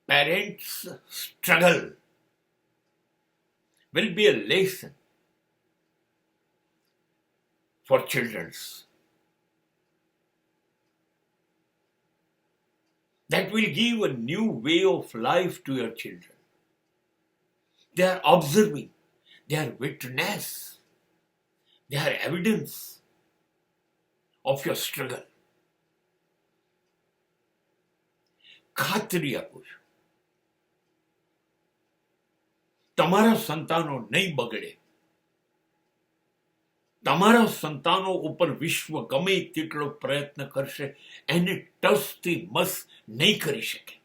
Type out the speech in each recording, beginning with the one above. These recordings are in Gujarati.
parents' struggle will be a lesson for children. That will give a new way of life to your children. They are observing, they are witness, they are evidence of your struggle. ખાતરી આપું છું, તમારા સંતાનો નહીં બગડે. તમારા સંતાનો ઉપર વિશ્વ ગમે તેટલો પ્રયત્ન કરશે, એને ટસથી મસ નહીં કરી શકે.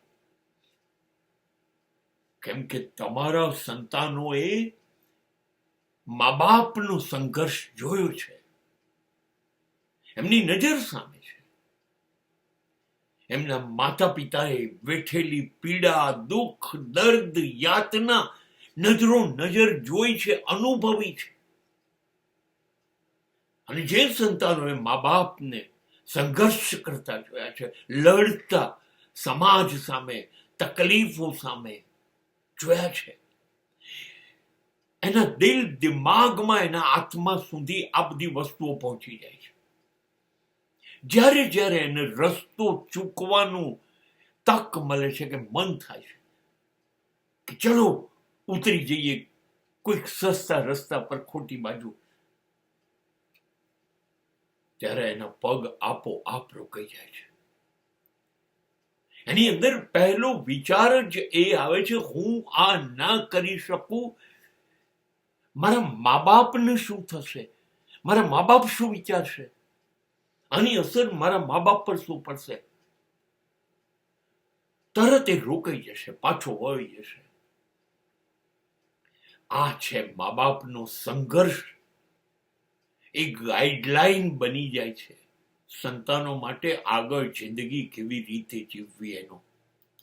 કેમ કે તમારા સંતાનોએ મા બાપનો સંઘર્ષ જોયો છે, એમની નજર સામે છે. એમના માતા પિતાએ વેઠેલી પીડા, દુઃખ, દર્દ, યાતના નજરો નજર જોઈ છે, અનુભવી છે. અને જે સંતાનોએ મા બાપને સંઘર્ષ કરતા જોયા છે, લડતા, સમાજ સામે, તકલીફો સામે જોયા છે, એના દિલ દિમાગમાં, એના આત્મા સુધી આ બધી વસ્તુઓ પહોંચી જાય છે. જ્યારે જ્યારે એને રસ્તો ચૂકવાનું તક મળે છે, કે મન થાય છે કે ચલો ઉતરી જઈએ કોઈક સસ્તા રસ્તા પર ખોટી બાજુ, ત્યારે એના પગ આપોઆપ રોકાઈ જાય છે. એની અંદર પહેલો વિચાર જ એ આવે છે, હું આ ના કરી શકું, મારા મા બાપને શું થશે, મારા મા બાપ શું વિચારશે, આની અસર મારા મા બાપ પર શું પડશે. તરત એ રોકાઈ જશે, પાછો વળી જશે. આ છે મા બાપનો સંઘર્ષ. એક ગાઈડલાઈન બની જાય છે સંતાનો માટે આગળ જિંદગી કેવી રીતે જીવવી એનો.